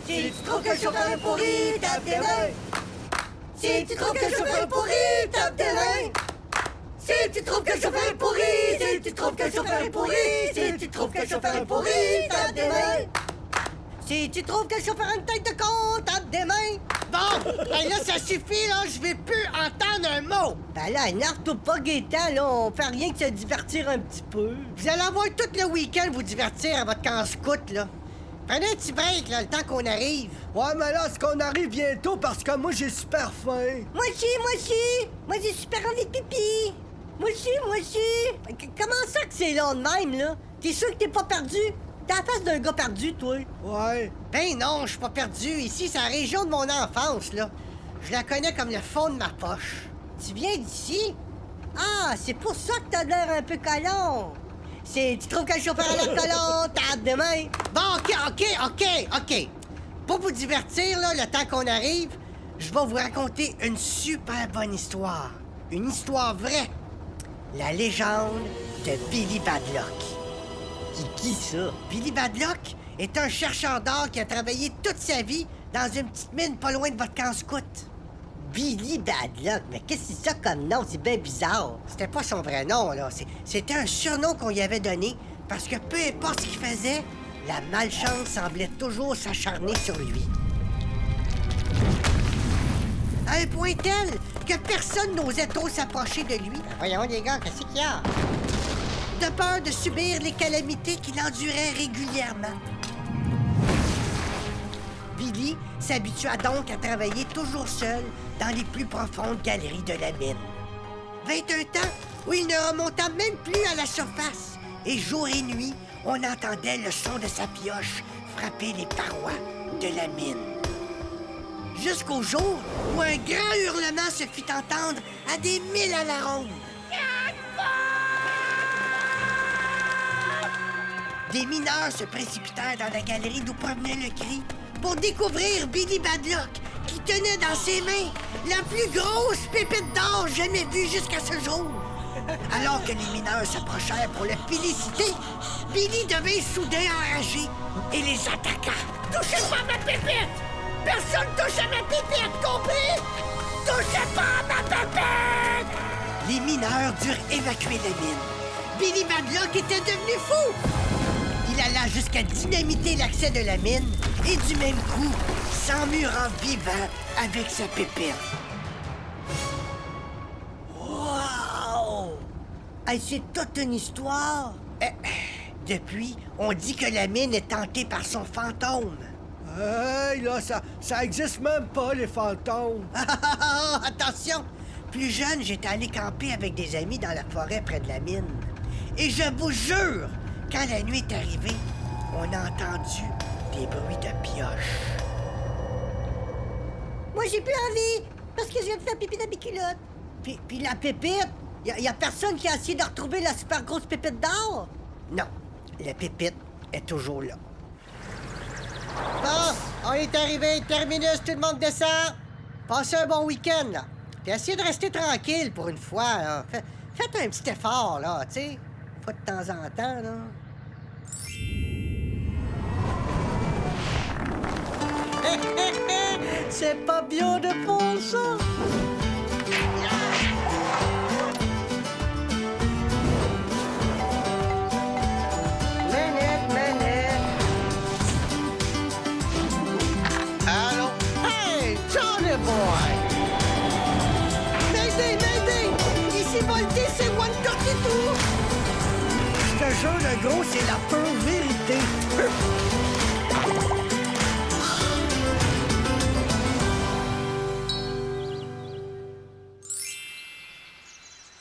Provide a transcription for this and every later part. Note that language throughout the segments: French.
Si tu trouves que le chauffeur est pourri, tape des mains. Si tu trouves que le chauffeur est pourri, tape des mains. Si tu trouves que le chauffeur est pourri, si tu trouves que le chauffeur est pourri, si tu trouves que le chauffeur est pourri, tape des mains. Si tu trouves que le chauffeur a une tête de con, tape des mains. Bon, ben là, ça suffit, là, je vais plus entendre un mot. Ben là, énerve-toi pas, Gaétan, là, on fait rien que se divertir un petit peu. Vous allez avoir tout le week-end vous divertir à votre camp scout, là. Prenez un petit break, là, le temps qu'on arrive. Ouais, mais là, est-ce qu'on arrive bientôt? Parce que moi, j'ai super faim. Moi aussi, moi aussi. Moi, j'ai super envie de pipi. Moi aussi, moi aussi. Comment ça que c'est long de même, là? T'es sûr que t'es pas perdu? T'as la face d'un gars perdu, toi. Ouais. Ben non, je suis pas perdu. Ici, c'est la région de mon enfance, là. Je la connais comme le fond de ma poche. Tu viens d'ici? Ah, c'est pour ça que t'as l'air un peu colon. Tu trouves que le chauffeur a l'air colon, tape de main. Bon, OK. Pour vous divertir, là, le temps qu'on arrive, je vais vous raconter une super bonne histoire. Une histoire vraie. La légende de Billy Badlock. C'est qui ça? Billy Badlock est un chercheur d'or qui a travaillé toute sa vie dans une petite mine pas loin de votre camp scout. Billy Badlock, mais qu'est-ce que c'est ça comme nom? C'est bien bizarre. C'était pas son vrai nom, là. C'était un surnom qu'on lui avait donné parce que peu importe ce qu'il faisait, la malchance semblait toujours s'acharner sur lui. À un point tel que personne n'osait trop s'approcher de lui. Voyons, les gars, qu'est-ce qu'il y a? De peur de subir les calamités qu'il endurait régulièrement. Billy s'habitua donc à travailler toujours seul dans les plus profondes galeries de la mine. 21 ans où il ne remonta même plus à la surface. Et jour et nuit, on entendait le son de sa pioche frapper les parois de la mine. Jusqu'au jour où un grand hurlement se fit entendre à des milles à la ronde. Des mineurs se précipitèrent dans la galerie d'où provenait le cri pour découvrir Billy Badlock qui tenait dans ses mains la plus grosse pépite d'or jamais vue jusqu'à ce jour. Alors que les mineurs s'approchèrent pour le féliciter, Billy devint soudain enragé et les attaqua. « Touchez pas à ma pépite! Personne touche à ma pépite, compris? Touchez pas à ma pépite! » Les mineurs durent évacuer la mine. Billy Badlock était devenu fou! Il alla jusqu'à dynamiter l'accès de la mine et du même coup, s'emmura vivant avec sa pépite. Wow! Hey, c'est toute une histoire. Depuis, on dit que la mine est hantée par son fantôme. Hey, là, ça existe même pas, les fantômes. Attention! Plus jeune, j'étais allé camper avec des amis dans la forêt près de la mine. Et je vous jure, quand la nuit est arrivée, on a entendu des bruits de pioche. Moi, j'ai plus envie, parce que je viens de faire pipi dans mes culottes. Puis la pépite, y a personne qui a essayé de retrouver la super grosse pépite d'or? Non, la pépite est toujours là. Bon, on est arrivé, terminus, tout le monde descend. Passez un bon week-end, là. Puis essayez de rester tranquille pour une fois, là. Faites un petit effort, là, tu sais. Pas de temps en temps, là. C'est pas bien de faire ça. Minute. Allô? Hey, Johnny boy! Mayday! Ici Volté, c'est 132! Je te jure, le gros, c'est la pure vérité.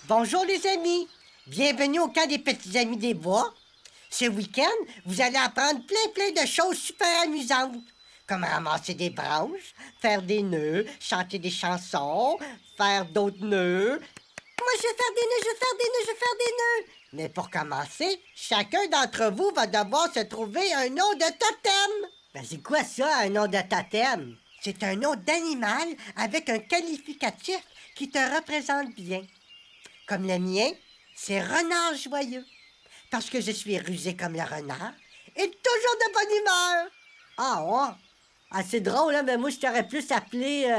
Bonjour les amis! Bienvenue au camp des petits amis des bois. Ce week-end, vous allez apprendre plein de choses super amusantes. Comme ramasser des branches, faire des nœuds, chanter des chansons, faire d'autres nœuds. Moi, je vais faire des nœuds. Mais pour commencer, chacun d'entre vous va devoir se trouver un nom de totem. Ben, c'est quoi ça, un nom de totem? C'est un nom d'animal avec un qualificatif qui te représente bien. Comme le mien, c'est renard joyeux. Parce que je suis rusé comme le renard et toujours de bonne humeur. Ah ouais? Ah, c'est drôle, hein, mais moi, je t'aurais plus appelé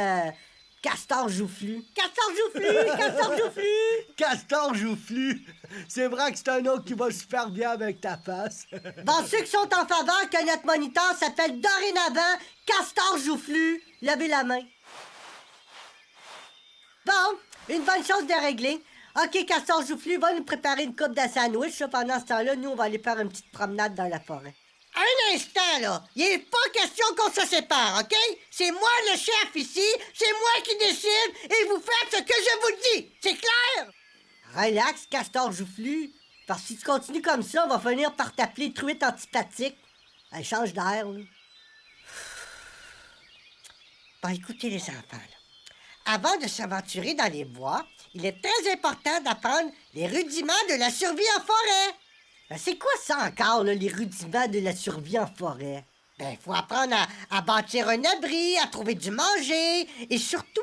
Castor Joufflu. Castor Joufflu! Castor Joufflu! Castor Joufflu. C'est vrai que c'est un nom qui va super bien avec ta face. Bon, ceux qui sont en faveur que notre moniteur s'appelle dorénavant Castor Joufflu, levez la main. Bon, une bonne chose de régler. OK, Castor Joufflu va nous préparer une coupe de sandwich. Pendant ce temps-là, nous, on va aller faire une petite promenade dans la forêt. Un instant, là. Il n'est pas question qu'on se sépare, OK? C'est moi le chef ici, c'est moi qui décide, et vous faites ce que je vous dis. C'est clair? Relax, Castor Joufflu. Parce que si tu continues comme ça, on va finir par t'appeler truite antipathique. Elle change d'air, là. Bon, écoutez les enfants, là. Avant de s'aventurer dans les bois, il est très important d'apprendre les rudiments de la survie en forêt. Ben, c'est quoi ça encore, là, les rudiments de la survie en forêt? Ben, il faut apprendre à bâtir un abri, à trouver du manger, et surtout,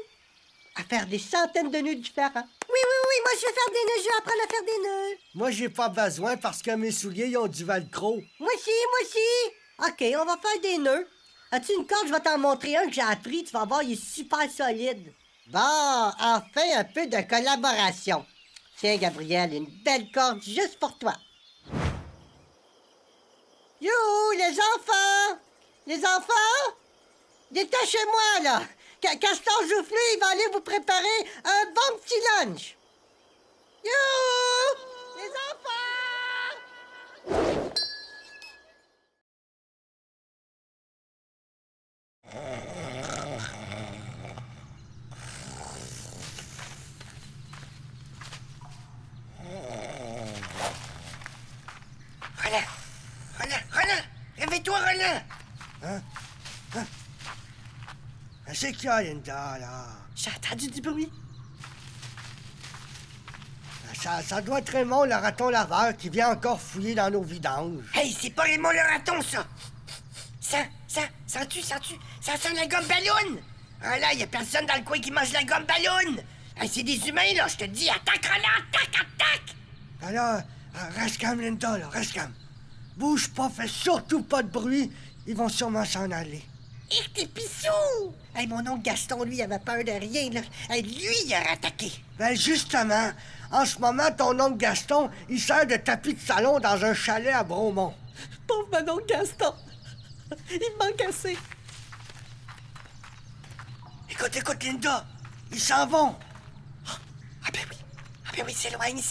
à faire des centaines de nœuds différents. Oui, moi je vais faire des nœuds, je vais apprendre à faire des nœuds. Moi, j'ai pas besoin parce que mes souliers, ils ont du velcro. Moi aussi. OK, on va faire des nœuds. As-tu une corde? Je vais t'en montrer un que j'ai appris, tu vas voir, il est super solide. Bon, enfin un peu de collaboration. Tiens, Gabriel, une belle corde juste pour toi. Yo, les enfants! Les enfants! Détachez-moi, là! Castor Joufflu, il va aller vous préparer un bon petit lunch. Yo! Les enfants! Roland! Réveille-toi, Roland! C'est qu'il y a, Linda, là? J'ai entendu du bruit. Ça doit être Raymond, le raton laveur, qui vient encore fouiller dans nos vidanges. Hey, c'est pas Raymond le raton, ça! Sens-tu? Ça sent la gomme ballon! Ah là, y a personne dans le coin qui mange la gomme ballon! Hey, c'est des humains, là, je te dis, attaque, Roland, attaque! Alors, reste calme, Linda, là, reste calme. Bouge pas, fais surtout pas de bruit. Ils vont sûrement s'en aller. Et t'es pissou! Hey, mon oncle Gaston, lui, avait peur de rien, là. Hey, lui, il a attaqué. Ben justement, en ce moment, ton oncle Gaston, il sert de tapis de salon dans un chalet à Bromont. Pauvre mon oncle Gaston. Il me manque assez. Écoute, Linda, ils s'en vont. Ah ben oui, s'éloigne.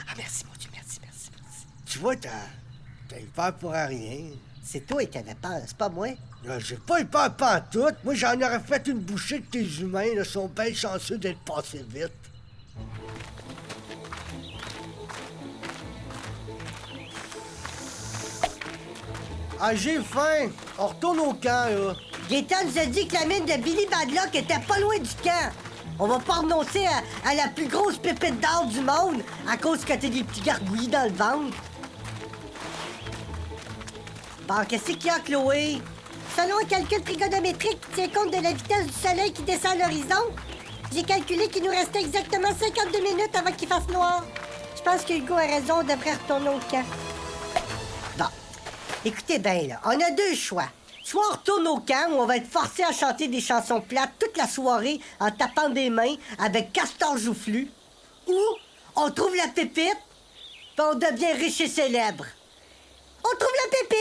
Ah, merci, mon Dieu, merci. Tu vois, t'as eu peur pour rien. C'est toi qui avais peur, c'est pas moi. Là, j'ai pas eu peur pantoute. Moi, j'en aurais fait une bouchée de tes humains. Ils sont bien chanceux d'être passés vite. Ah, j'ai faim. On retourne au camp, là. Gaétan nous a dit que la mine de Billy Badlock était pas loin du camp. On va pas renoncer à la plus grosse pépite d'or du monde à cause que t'as des petits gargouillis dans le ventre. Bon, qu'est-ce qu'il y a, Chloé? Selon un calcul trigonométrique qui tient compte de la vitesse du soleil qui descend à l'horizon, j'ai calculé qu'il nous restait exactement 52 minutes avant qu'il fasse noir. Je pense que Hugo a raison, on devrait retourner au camp. Bon, écoutez bien, là, on a deux choix. Soit on retourne au camp où on va être forcé à chanter des chansons plates toute la soirée en tapant des mains avec Castor Joufflu, ou on trouve la pépite, puis on devient riche et célèbre. On trouve la pépite!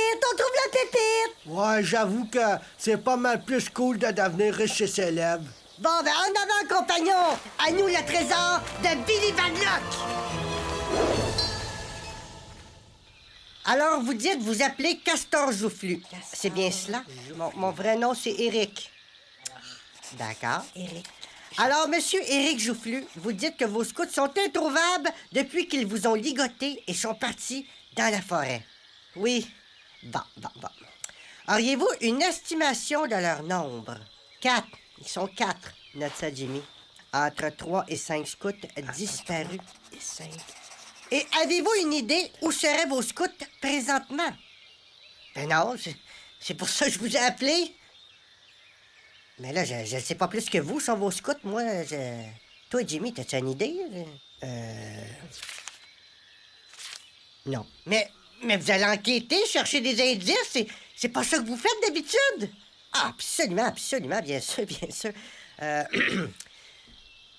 Ouais, j'avoue que c'est pas mal plus cool de devenir riche et célèbre. Bon, ben en avant, compagnons! À nous le trésor de Billy Badlock! Alors, vous dites, vous appelez Castor Joufflu. C'est bien cela? Mon vrai nom, c'est Éric. D'accord. Éric. Alors, monsieur Éric Joufflu, vous dites que vos scouts sont introuvables depuis qu'ils vous ont ligoté et sont partis dans la forêt. Oui. Bon. Auriez-vous une estimation de leur nombre? 4. Ils sont 4, note ça, Jimmy. Entre 3 et 5 scouts disparus. Et 5. Et avez-vous une idée où seraient vos scouts présentement? Ben non, c'est pour ça que je vous ai appelé. Mais là, je sais pas plus que vous sur vos scouts, moi. Toi, Jimmy, t'as-tu une idée? Non. Mais vous allez enquêter, chercher des indices, c'est pas ça que vous faites d'habitude? Ah, absolument, absolument, bien sûr, bien sûr.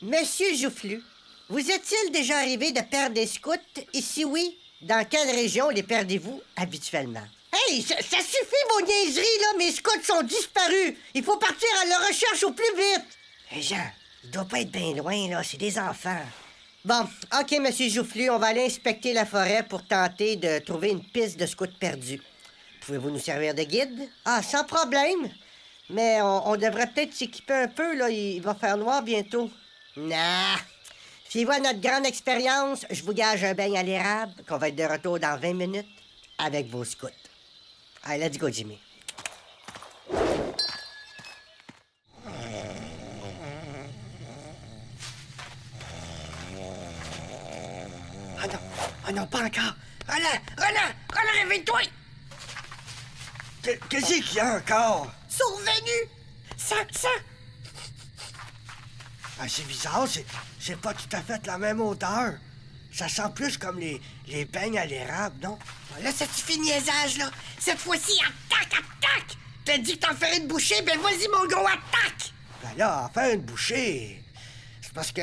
Monsieur Joufflu, vous est-il déjà arrivé de perdre des scouts? Et si oui, dans quelle région les perdez-vous habituellement? Hey, ça suffit vos niaiseries, là! Mes scouts sont disparus! Il faut partir à leur recherche au plus vite! Hé, Jean, il doit pas être bien loin, là. C'est des enfants. Bon, OK, Monsieur Joufflu, on va aller inspecter la forêt pour tenter de trouver une piste de scouts perdus. Pouvez-vous nous servir de guide? Ah, sans problème. Mais on devrait peut-être s'équiper un peu, là. Il va faire noir bientôt. Nah! Fiez-vous à notre grande expérience, je vous gage un beigne à l'érable, qu'on va être de retour dans 20 minutes avec vos scouts. Allez, let's go, Jimmy. Ah non, pas encore. Roland, réveille-toi! Qu'est-ce qu'il y a encore? Survenu! Ça! Ah, c'est bizarre, c'est pas tout à fait la même odeur. Ça sent plus comme les beignes à l'érable, non? Là, ça suffit de niaisage, là. Cette fois-ci, attaque! T'as dit que t'en ferais une bouchée, ben vas-y, mon gros, attaque! Ben là, faire une bouchée, c'est parce que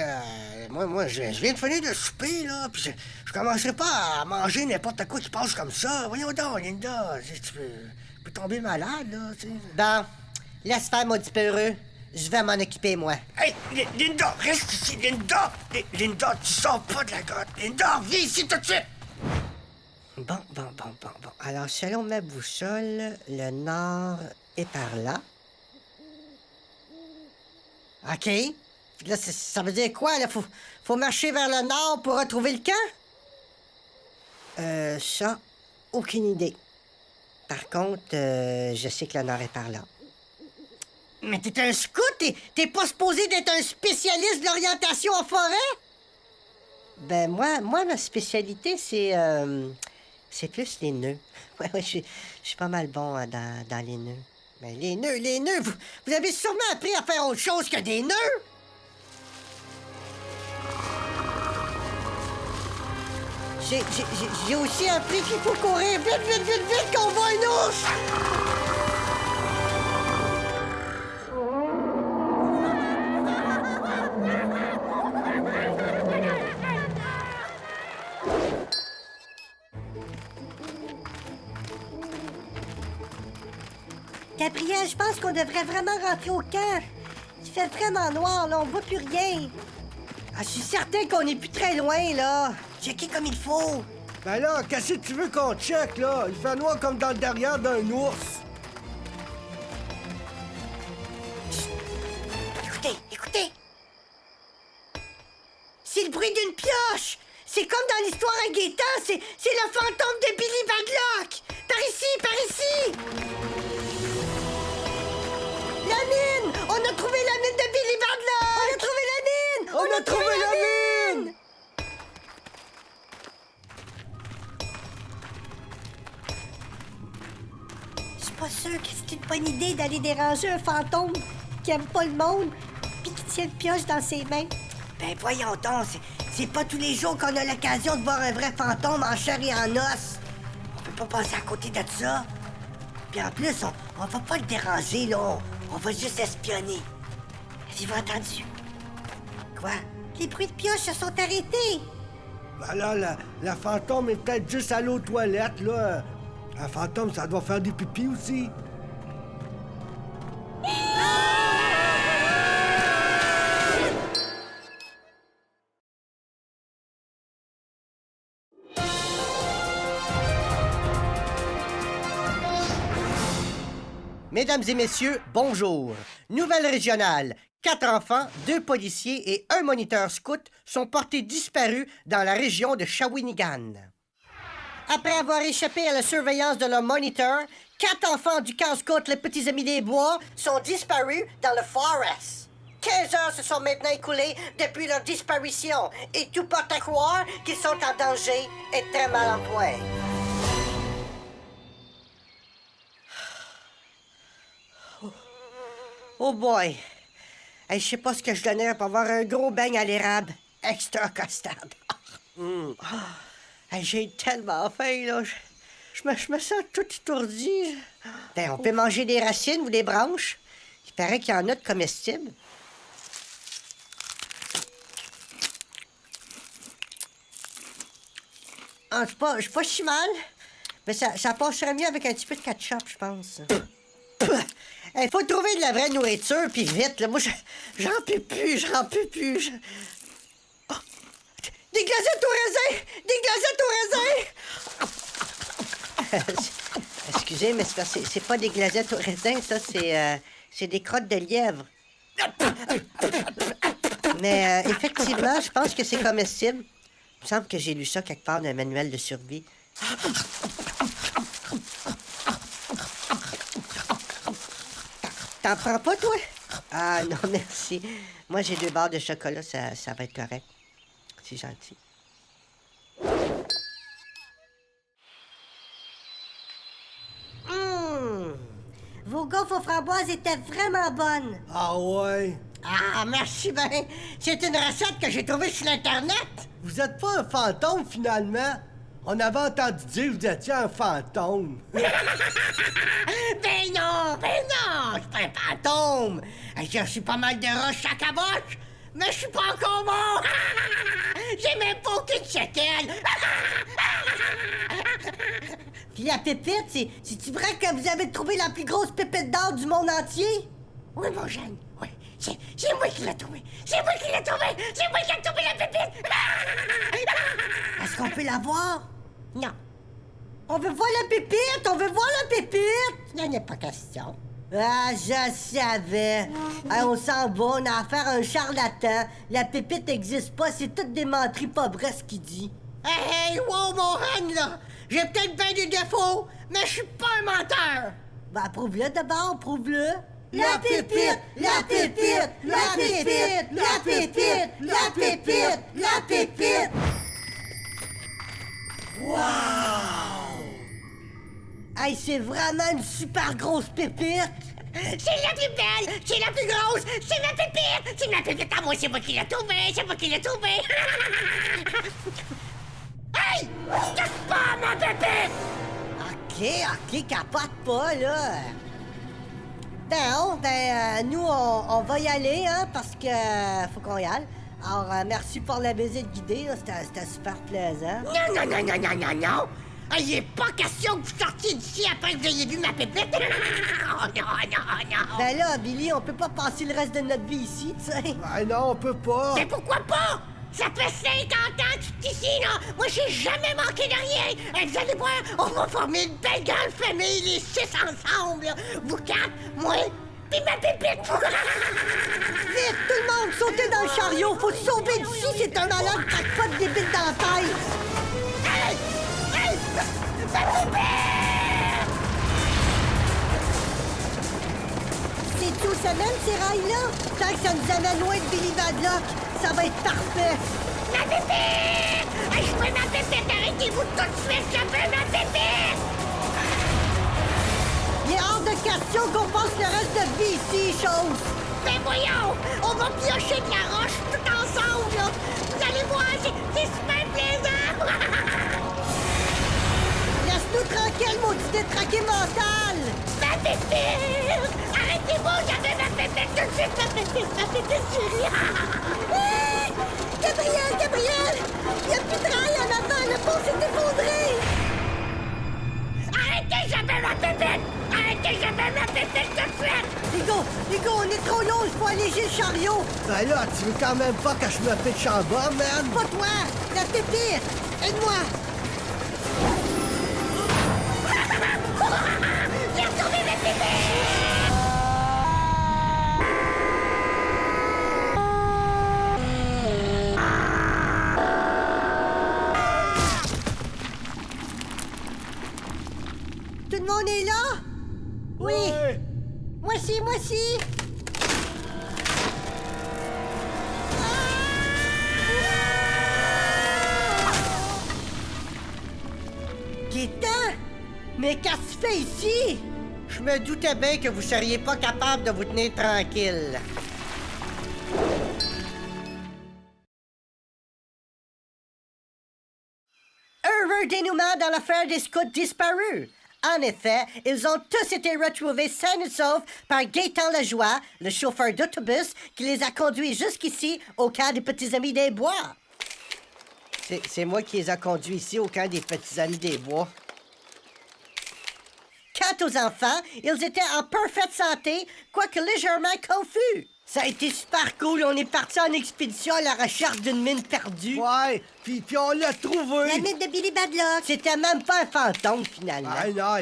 moi, je viens de finir de souper, là, puis je commencerai pas à manger n'importe quoi qui passe comme ça. Voyons donc, Linda, tu peux tomber malade, là, tu sais. Bon, laisse faire, maudit peureux. Je vais m'en occuper, moi. Hey, Linda, reste ici, Linda! Linda, tu sors pas de la grotte. Linda, viens ici tout de suite! Bon. Alors, selon ma boussole, le nord est par là. OK. Là, ça veut dire quoi, là? Faut marcher vers le nord pour retrouver le camp? Ça, aucune idée. Par contre, je sais que le nord est par là. Mais t'es un scout? T'es pas supposé d'être un spécialiste de l'orientation en forêt? Ben, moi, ma spécialité, c'est plus les nœuds. Ouais, je suis pas mal bon dans les nœuds. Mais les nœuds, vous avez sûrement appris à faire autre chose que des nœuds? J'ai aussi appris qu'il faut courir vite qu'on voit un ours! Gabriel, je pense qu'on devrait vraiment rentrer au camp. Il fait vraiment noir, là, on voit plus rien. Ah, je suis certain qu'on est plus très loin, là. Checker comme il faut. Ben là, qu'est-ce que tu veux qu'on check, là? Il fait noir comme dans le derrière d'un ours. Écoutez. C'est le bruit d'une pioche. C'est comme dans l'histoire à Gaétan, c'est le fantôme de Billy Badlock. Par ici. La mine! On a trouvé la mine de Billy Badlock! On a trouvé la mine! On a trouvé la mine! Je suis pas sûre que c'est une bonne idée d'aller déranger un fantôme qui aime pas le monde puis qui tient une pioche dans ses mains. Ben voyons donc, c'est pas tous les jours qu'on a l'occasion de voir un vrai fantôme en chair et en os. On peut pas passer à côté de ça. Puis en plus, on va pas le déranger, là. On va juste espionner. Avez-vous entendu? Quoi? Les bruits de pioche se sont arrêtés. Ben là, la fantôme est peut-être juste allée aux toilettes, là. Un fantôme, ça doit faire des pipis aussi. Mesdames et messieurs, bonjour. Nouvelle régionale. 4 enfants, 2 policiers et 1 moniteur scout sont portés disparus dans la région de Shawinigan. Après avoir échappé à la surveillance de leur moniteur, 4 enfants du camp scout Les Petits Amis des Bois sont disparus dans le forest. 15 heures se sont maintenant écoulées depuis leur disparition et tout porte à croire qu'ils sont en danger et très mal en point. Oh boy! Hey, je sais pas ce que je donnerais pour avoir un gros beigne à l'érable. Extra costard. Hey, j'ai tellement faim, là. Je me sens tout étourdi. Ben, on peut manger des racines ou des branches. Il paraît qu'il y en a de comestibles. Ah, je suis pas si mal. Mais ça passerait mieux avec un petit peu de ketchup, je pense. Il faut trouver de la vraie nourriture, puis vite. Là. Moi, j'en peux plus. Oh, des glacettes au raisin! Des glacettes au raisin! Excusez, mais c'est pas des glacettes au raisin, ça, c'est des crottes de lièvre. Mais effectivement, je pense que c'est comestible. Il me semble que j'ai lu ça quelque part dans un manuel de survie. T'en prends pas, toi? Ah, non, merci. Moi, j'ai 2 barres de chocolat, ça va être correct. C'est gentil. Vos gaufres aux framboises étaient vraiment bonnes. Ah ouais? Ah, merci ben. C'est une recette que j'ai trouvée sur Internet. Vous êtes pas un fantôme, finalement? On avait entendu dire que vous étiez un fantôme. Ben non, je suis pas un fantôme. J'ai reçu pas mal de roches à caboche, mais je suis pas encore mort. J'ai même pas aucune séquelle. Puis la pépite, c'est-tu vrai que vous avez trouvé la plus grosse pépite d'or du monde entier? Oui, mon jeune, oui. C'est moi qui l'ai trouvé. C'est moi qui l'ai trouvé. C'est moi qui ai trouvé la pépite. Est-ce qu'on peut la voir? Non. On veut voir la pépite! On veut voir la pépite! Il n'y en a pas question. Ah, je savais. Hey, on s'en va, on a affaire à un charlatan. La pépite n'existe pas, c'est toute des menteries pas vraies ce qu'il dit. Hey, wow, mon Han, là! J'ai peut-être bien des défauts, mais je suis pas un menteur! Ben, prouve-le d'abord, prouve-le. La pépite! La pépite! La pépite! La pépite! La pépite! La pépite! Wow! Hey, c'est vraiment une super grosse pépite! C'est la plus belle! C'est la plus grosse! C'est ma pépite! C'est ma pépite à moi! C'est moi qui l'ai trouvée! C'est moi qui l'ai trouvée! Hey! Casse pas ma pépite! OK, capote pas, là! Nous, on va y aller, hein, parce que faut qu'on y aille. Alors, merci pour la visite guidée, là, c'était super plaisant. Non! Il est pas question que vous sortiez d'ici après que vous ayez vu ma pépite! Oh, non! Ben là, Billy, on peut pas passer le reste de notre vie ici, tu sais. Ben non, on peut pas. Mais pourquoi pas? Ça fait 50 ans que je suis ici, là! Moi, j'ai jamais manqué de rien! Et vous allez voir, on va former une belle grande famille, les 6 ensemble, là. Vous 4, moi, pis ma pépite! Vite, tout le monde, sautez dans le chariot! Faut se sauver d'ici, c'est un malade qui craque pas de débile dans la tête! Hey! Ma pépite! C'est tout, ça mène, ces rails-là? Tant que ça nous amène loin de Billy Badlock, ça va être parfait! Ma pépite! Je veux ma pépite! Arrêtez-vous tout de suite! Je veux ma pépite! Il est hors de question qu'on passe le reste de vie ici, chose! Ben voyons! On va piocher de la roche tout ensemble, là! Vous allez voir, c'est super plaisant! Laisse-nous tranquille, maudit détraqué mental! Ma pépite! Arrêtez-vous, j'avais ma pépite tout de suite! Ma pépite chérie! Gabriel! Il y a plus de rail en avant, le pont s'est effondré! Arrêtez, j'avais ma pépite! Tout de suite! Ligo, on est trop long, il faut alléger le chariot! Ben là, tu veux quand même pas que je me pitche en bas, man? Pas toi! La pépite! Aide-moi! J'ai retrouvé ma pépite! Tout le monde est là? Oui! Ouais. Moi aussi! Gaétan! Mais qu'est-ce que tu fais ici? Je me doutais bien que vous seriez pas capable de vous tenir tranquille. Heureux dénouement dans l'affaire des scouts disparus. En effet, ils ont tous été retrouvés sains et saufs par Gaétan Lajoie, le chauffeur d'autobus qui les a conduits jusqu'ici au camp des Petits Amis des Bois. C'est moi qui les a conduits ici au camp des Petits Amis des Bois. Quant aux enfants, ils étaient en parfaite santé, quoique légèrement confus. Ça a été super cool. On est parti en expédition à la recherche d'une mine perdue. Ouais, puis on l'a trouvé. La mine de Billy Badlock. C'était même pas un fantôme, finalement. Ah non,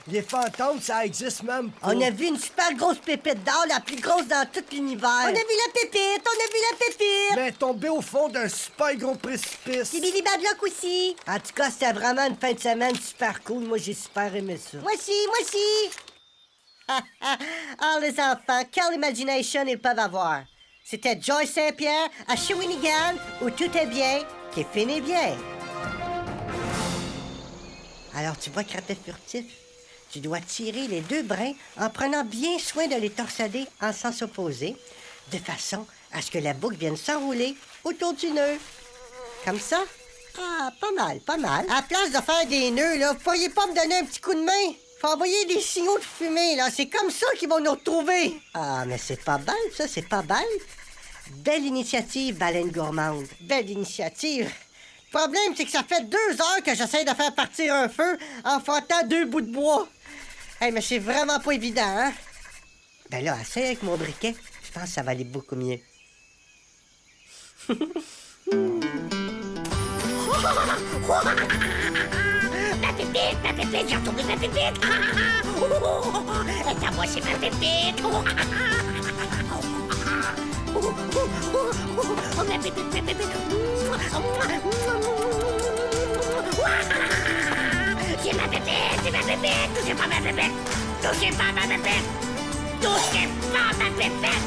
les fantômes, ça existe même pas. On a vu une super grosse pépite d'or, la plus grosse dans tout l'univers. On a vu la pépite, on a vu la pépite. Mais tombé au fond d'un super gros précipice. C'est Billy Badlock aussi. En tout cas, c'était vraiment une fin de semaine super cool. Moi, j'ai super aimé ça. Moi aussi. Ah, les enfants, quelle imagination ils peuvent avoir. C'était Joyce Saint-Pierre à Shawinigan, où tout est bien, qui finit bien. Alors, tu vois, Crapet furtif, tu dois tirer les 2 brins en prenant bien soin de les torsader en sens opposé, de façon à ce que la boucle vienne s'enrouler autour du nœud. Comme ça? Ah, pas mal. À la place de faire des nœuds, là, vous pourriez pas me donner un petit coup de main? Faut envoyer des signaux de fumée, là. C'est comme ça qu'ils vont nous retrouver. Ah, mais c'est pas bête, ça, c'est pas bête. Belle initiative, baleine gourmande. Belle initiative. Le problème, c'est que ça fait 2 heures que j'essaie de faire partir un feu en frottant 2 bouts de bois. Hey, mais c'est vraiment pas évident, hein? Ben là, essaye avec mon briquet. Je pense que ça va aller beaucoup mieux. Ma pépite, j'ai retrouvé ma pépite. Et à moi, c'est ma pépite. Oh, ma pépite. C'est ma pépite. Touchez pas ma pépite. Touchez pas ma pépite.